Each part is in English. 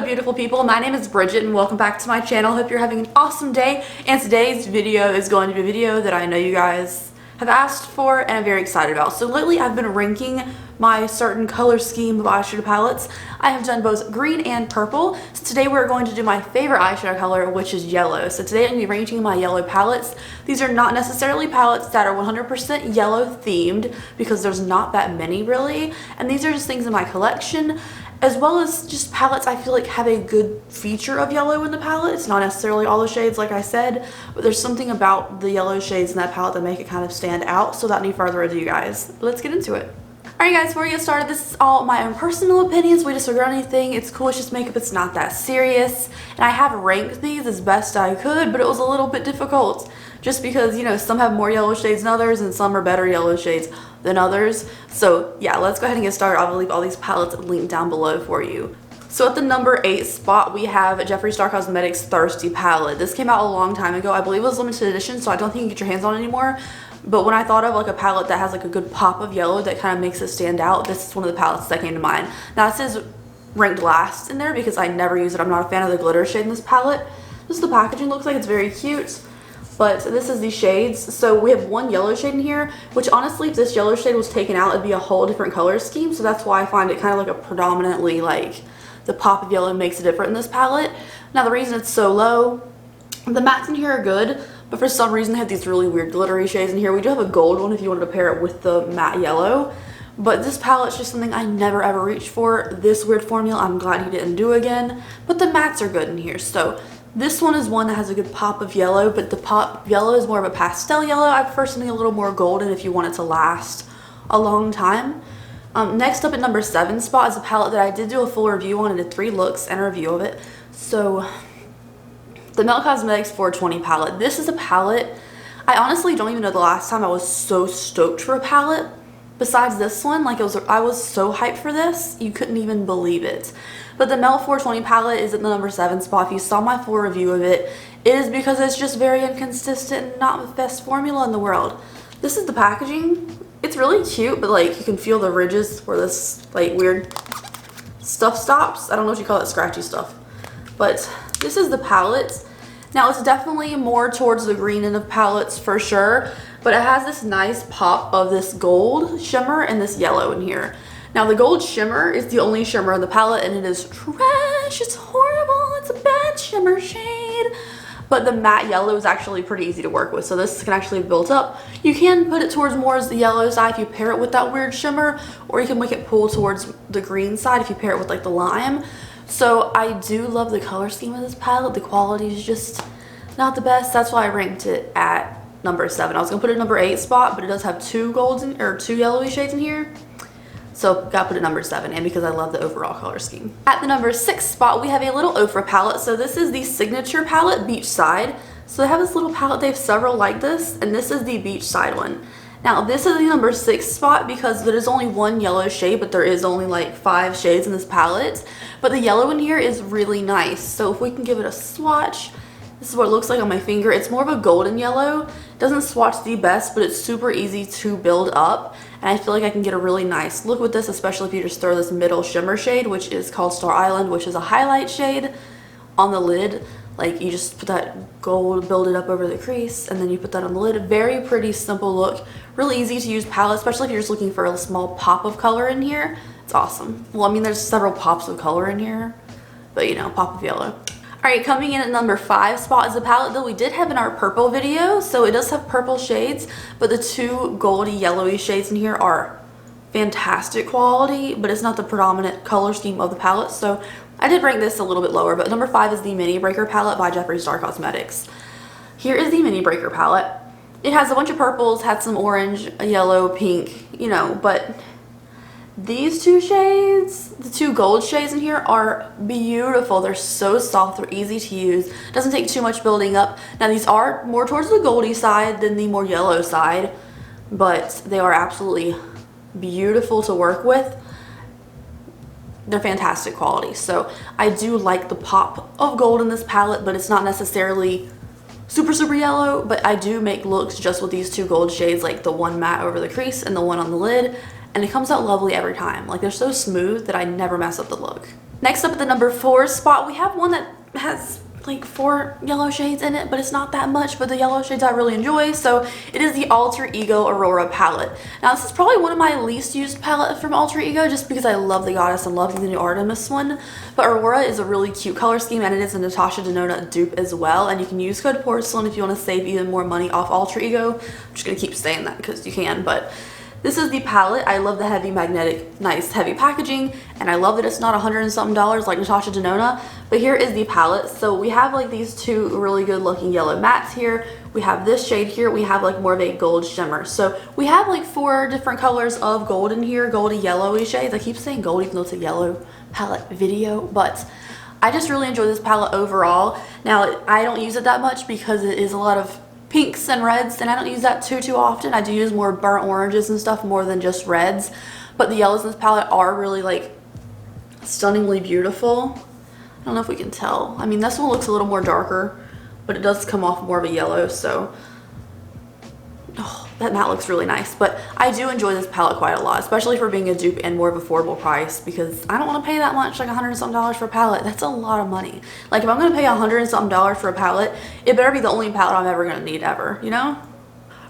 beautiful people? My name is Bridget and welcome back to my channel. Hope you're having an awesome day, and today's video is going to be a video that I know you guys have asked for and I'm very excited about. So lately I've been ranking my certain color scheme of eyeshadow palettes. I have done both green and purple. So today we're going to do my favorite eyeshadow color, which is yellow. So today I'm going to be ranking my yellow palettes. These are not necessarily palettes that are 100% yellow themed because there's not that many really. And these are just things in my collection, as well as just palettes I feel like have a good feature of yellow in the palette. It's not necessarily all the shades like I said, but there's something about the yellow shades in that palette that make it kind of stand out. So without any further ado, guys, let's get into it. Alright guys, before we get started, this is all my own personal opinions. We disagree on anything. It's cool, it's just makeup, it's not that serious. And I have ranked these as best I could, but it was a little bit difficult. Just because, you know, some have more yellow shades than others and some are better yellow shades than others. So yeah, let's go ahead and get started. I will leave all these palettes linked down below for you. So at the number 8 spot, we have Jeffree Star Cosmetics Thirsty palette. This came out a long time ago. I believe it was limited edition, so I don't think you can get your hands on it anymore. But when I thought of like a palette that has like a good pop of yellow that kind of makes it stand out, this is one of the palettes that came to mind. Now this is ranked last in there because I never use it. I'm not a fan of the glitter shade in this palette. This is the packaging, looks like it's very cute. But this is the shades. So we have one yellow shade in here, which honestly, if this yellow shade was taken out, it'd be a whole different color scheme. So that's why I find it kind of like a predominantly like the pop of yellow makes it different in this palette. Now the reason it's so low, the mattes in here are good, but for some reason they have these really weird glittery shades in here. We do have a gold one if you wanted to pair it with the matte yellow. But this palette's just something I never ever reached for. This weird formula I'm glad he didn't do again. But the mattes are good in here. So this one is one that has a good pop of yellow, but the pop yellow is more of a pastel yellow. I prefer something a little more golden if you want it to last a long time. Next up at number 7 spot is a palette that I did do a full review on. I did 3 looks and a review of it. So the Melt Cosmetics 420 palette. This is a palette, I honestly don't even know the last time I was so stoked for a palette. Besides this one, like I was so hyped for this, you couldn't even believe it. But the Melt 420 palette is at the number 7 spot. If you saw my full review of it, it is because it's just very inconsistent and not the best formula in the world. This is the packaging. It's really cute, but like you can feel the ridges where this like weird stuff stops. I don't know what you call it, scratchy stuff. But this is the palette. Now it's definitely more towards the green end of palettes for sure, but it has this nice pop of this gold shimmer and this yellow in here. Now the gold shimmer is the only shimmer in the palette and it is trash. It's horrible. It's a bad shimmer shade. But the matte yellow is actually pretty easy to work with, so this can actually build up. You can put it towards more as the yellow side if you pair it with that weird shimmer, or you can make it pull towards the green side if you pair it with like the lime. So I do love the color scheme of this palette. The quality is just not the best. That's why I ranked it at number 7. I was gonna put it at number 8 spot, but it does have 2 golden or 2 yellowy shades in here. So gotta put it number 7, and because I love the overall color scheme. At the number 6 spot, we have a little Ofra palette. So this is the signature palette, Beachside. So they have this little palette, they have several like this, and this is the Beachside one. Now this is the number 6 spot because there is only one yellow shade, but there is only like 5 shades in this palette. But the yellow in here is really nice. So if we can give it a swatch, this is what it looks like on my finger. It's more of a golden yellow. It doesn't swatch the best, but it's super easy to build up. And I feel like I can get a really nice look with this, especially if you just throw this middle shimmer shade, which is called Star Island, which is a highlight shade on the lid. Like you just put that gold, build it up over the crease, and then you put that on the lid. Very pretty, simple look. Really easy to use palette, especially if you're just looking for a small pop of color in here. It's awesome. Well, I mean, there's several pops of color in here, but you know, pop of yellow. Alright, coming in at number 5 spot is a palette that we did have in our purple video. So it does have purple shades, but the 2 goldy yellowy shades in here are fantastic quality, but it's not the predominant color scheme of the palette. So I did rank this a little bit lower, but number 5 is the Mini Breaker palette by Jeffree Star Cosmetics. Here is the Mini Breaker palette. It has a bunch of purples, had some orange, a yellow, pink, you know, but these 2 shades, the 2 gold shades in here are beautiful. They're so soft, they're easy to use. Doesn't take too much building up. Now these are more towards the goldy side than the more yellow side, but they are absolutely beautiful to work with. They're fantastic quality. So I do like the pop of gold in this palette, but it's not necessarily super yellow, but I do make looks just with these 2 gold shades, like the one matte over the crease and the one on the lid. And it comes out lovely every time. Like they're so smooth that I never mess up the look. Next up at the number 4 spot, we have one that has like 4 yellow shades in it, but it's not that much, but the yellow shades I really enjoy. So it is the Alter Ego Aurora palette. Now this is probably one of my least used palettes from Alter Ego, just because I love the goddess and love the new Artemis one. But Aurora is a really cute color scheme, and it is a Natasha Denona dupe as well, and you can use code porcelain if you want to save even more money off Alter Ego. I'm just gonna keep saying that because you can, but this is the palette. I love the heavy magnetic, nice heavy packaging, and I love that it's not $100 and something like Natasha Denona. But here is the palette. So we have like these 2 really good looking yellow mattes here. We have this shade here. We have like more of a gold shimmer. So we have like 4 different colors of gold in here, goldy yellowy shades. I keep saying gold even though it's a yellow palette video, but I just really enjoy this palette overall. Now I don't use it that much because it is a lot of pinks and reds, and I don't use that too often. I do use more burnt oranges and stuff more than just reds, but the yellows in this palette are really like stunningly beautiful. I don't know if we can tell. I mean, this one looks a little more darker, but it does come off more of a yellow, so that matte looks really nice. But I do enjoy this palette quite a lot, especially for being a dupe and more of affordable price, because I don't want to pay that much, like $100 and something for a palette. That's a lot of money. Like if I'm going to pay $100 and something for a palette, it better be the only palette I'm ever going to need ever, you know?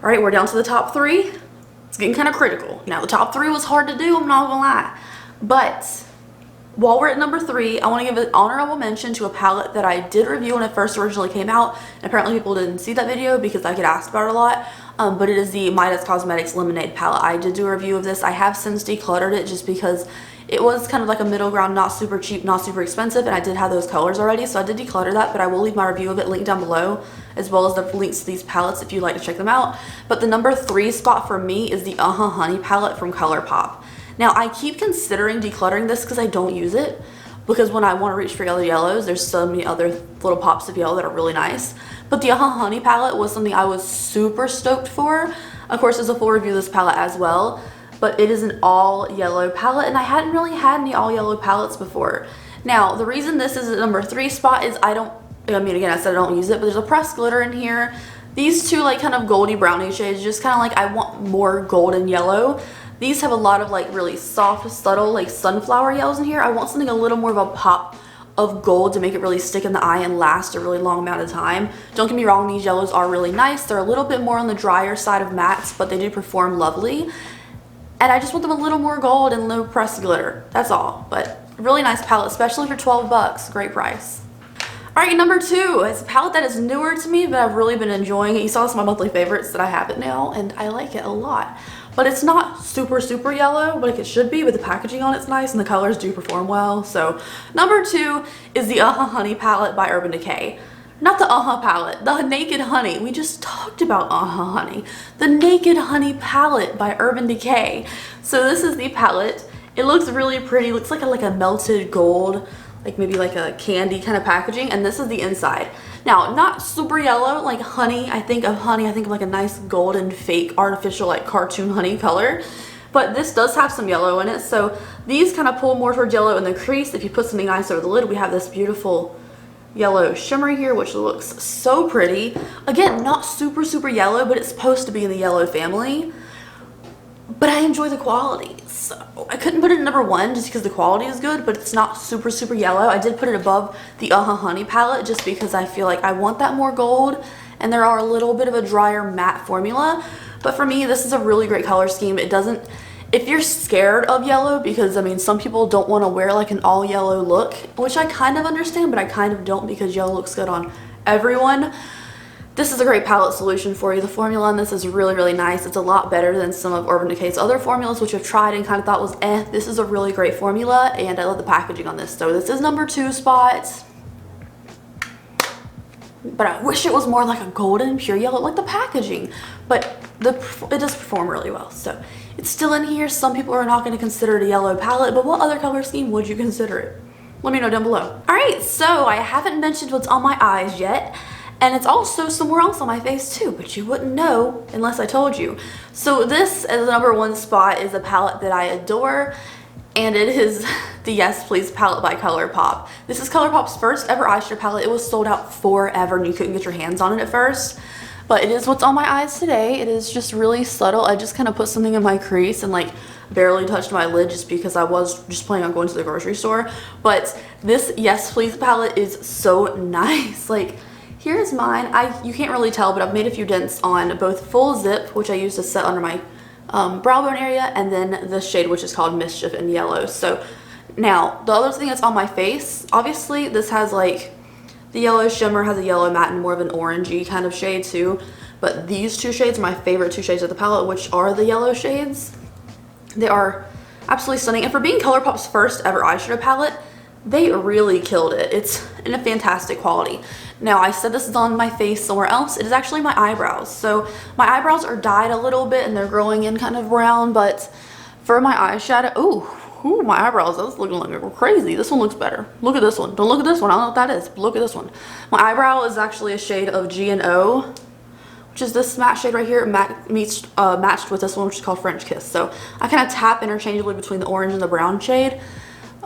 All right, we're down to the top 3. It's getting kind of critical. Now the top 3 was hard to do, I'm not gonna lie. But while we're at number 3, I want to give an honorable mention to a palette that I did review when it first originally came out, and apparently people didn't see that video because I get asked about it a lot. But it is the Midas Cosmetics Lemonade palette. I did do a review of this. I have since decluttered it just because it was kind of like a middle ground, not super cheap, not super expensive, and I did have those colors already, so I did declutter that, but I will leave my review of it linked down below, as well as the links to these palettes if you'd like to check them out. But the number 3 spot for me is the Honey palette from Colourpop. Now, I keep considering decluttering this because I don't use it, because when I want to reach for yellows, there's so many other little pops of yellow that are really nice. But the Honey palette was something I was super stoked for. Of course, there's a full review of this palette as well, but it is an all yellow palette, and I hadn't really had any all yellow palettes before. Now, the reason this is at number 3 spot is I mean, again, I said I don't use it, but there's a pressed glitter in here. These 2 like kind of goldy brownie shades, just kind of like I want more golden yellow. These have a lot of like really soft, subtle, like sunflower yellows in here. I want something a little more of a pop of gold to make it really stick in the eye and last a really long amount of time. Don't get me wrong, these yellows are really nice. They're a little bit more on the drier side of mattes, but they do perform lovely. And I just want them a little more gold and low pressed glitter. That's all. But really nice palette, especially for 12 bucks. Great price. Alright, number 2 is a palette that is newer to me, but I've really been enjoying it. You saw some of my monthly favorites that I have it now, and I like it a lot. But it's not super yellow like it should be, but the packaging on it's nice and the colors do perform well. So number 2 is the Honey palette by Urban Decay. Not the palette, the Naked Honey. We just talked about Honey. The Naked Honey palette by Urban Decay. So this is the palette. It looks really pretty. It looks like a melted gold, like maybe like a candy kind of packaging, and this is the inside. Now, not super yellow like honey. I think of like a nice golden fake artificial like cartoon honey color, but this does have some yellow in it, so these kind of pull more towards yellow in the crease. If you put something nice over the lid, we have this beautiful yellow shimmer here, which looks so pretty. Again, not super yellow, but it's supposed to be in the yellow family. But I enjoy the quality, so I couldn't put it in number 1 just because the quality is good, but it's not super yellow. I did put it above the Honey palette just because I feel like I want that more gold, and there are a little bit of a drier matte formula. But for me, this is a really great color scheme. It doesn't, if you're scared of yellow, because I mean, some people don't want to wear like an all yellow look, which I kind of understand, but I kind of don't, because yellow looks good on everyone. This is a great palette solution for you. The formula on this is really nice. It's a lot better than some of Urban Decay's other formulas, which I've tried and kind of thought was eh. This is a really great formula, and I love the packaging on this. So this is number 2 spot. But I wish it was more like a golden pure yellow, like the packaging. But it does perform really well. So it's still in here. Some people are not going to consider it a yellow palette, but what other color scheme would you consider it? Let me know down below. Alright, so I haven't mentioned what's on my eyes yet. And it's also somewhere else on my face too, but you wouldn't know unless I told you. So this, as the number 1 spot, is a palette that I adore, and it is the Yes Please palette by Colourpop. This is Colourpop's first ever eyeshadow palette. It was sold out forever and you couldn't get your hands on it at first. But it is what's on my eyes today. It is just really subtle. I just kind of put something in my crease and like barely touched my lid just because I was just planning on going to the grocery store. But this Yes Please palette is so nice. Like, here's mine. You can't really tell, but I've made a few dents on both Full Zip, which I use to set under my brow bone area, and then the shade which is called Mischief in yellow. So now the other thing that's on my face, obviously this has like the yellow shimmer, has a yellow matte and more of an orangey kind of shade too, but these two shades are my favorite two shades of the palette, which are the yellow shades. They are absolutely stunning, and for being Colourpop's first ever eyeshadow palette, they really killed it. It's in a fantastic quality. Now, I said this is on my face somewhere else. It is actually my eyebrows. So my eyebrows are dyed a little bit and they're growing in kind of brown, but for my eyeshadow, ooh, my eyebrows, that's looking like crazy. This one looks better. Look at this one. Don't look at this one. I don't know what that is, but look at this one. My eyebrow is actually a shade of G&O, which is this matte shade right here, matched with this one, which is called French Kiss. So I kind of tap interchangeably between the orange and the brown shade.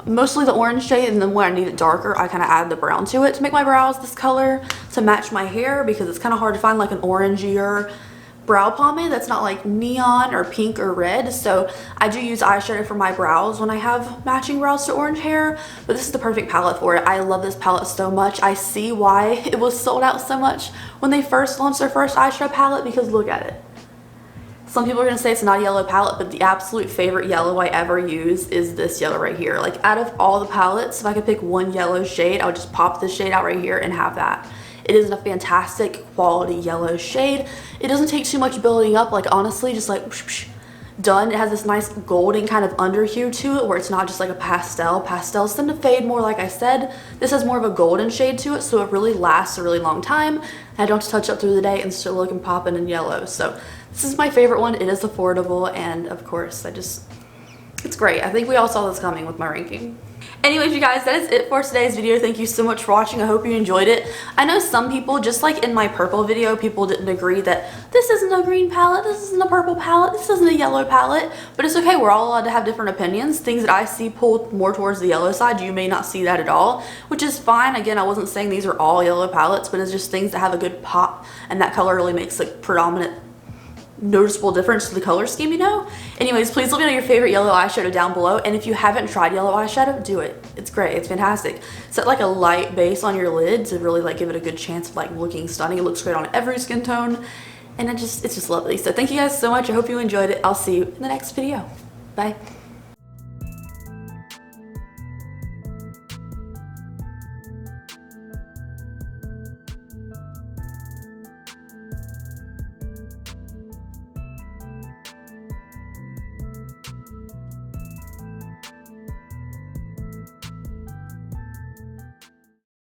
Mostly the orange shade, and then when I need it darker, I kind of add the brown to it to make my brows this color to match my hair, because it's kind of hard to find like an orangier brow pomade that's not like neon or pink or red. So I do use eyeshadow for my brows when I have matching brows to orange hair, but this is the perfect palette for it. I love this palette so much. I see why it was sold out so much when they first launched their first eyeshadow palette, because look at it. Some people are going to say it's not a yellow palette, but the absolute favorite yellow I ever use is this yellow right here. Like, out of all the palettes, if I could pick one yellow shade, I would just pop this shade out right here and have that. It is a fantastic quality yellow shade. It doesn't take too much building up, like honestly, just like whoosh, whoosh, done. It has this nice golden kind of under hue to it where it's not just like a pastel. Pastels tend to fade more, like I said. This has more of a golden shade to it, so it really lasts a really long time. I don't have to touch up through the day and still looking poppin' in yellow. So this is my favorite one. It is affordable, and of course, it's great. I think we all saw this coming with my ranking. Anyways, you guys, that is it for today's video. Thank you so much for watching. I hope you enjoyed it. I know some people, just like in my purple video, people didn't agree that this isn't a green palette, this isn't a purple palette, this isn't a yellow palette, but it's okay. We're all allowed to have different opinions. Things that I see pull more towards the yellow side, you may not see that at all, which is fine. Again, I wasn't saying these are all yellow palettes, but it's just things that have a good pop, and that color really makes like predominant noticeable difference to the color scheme, you know? Anyways, please let me know your favorite yellow eyeshadow down below, and if you haven't tried yellow eyeshadow, do it. It's great. It's fantastic. Set like a light base on your lid to really like give it a good chance of like looking stunning. It looks great on every skin tone, and it's just lovely. So thank you guys so much. I hope you enjoyed it. I'll see you in the next video. Bye.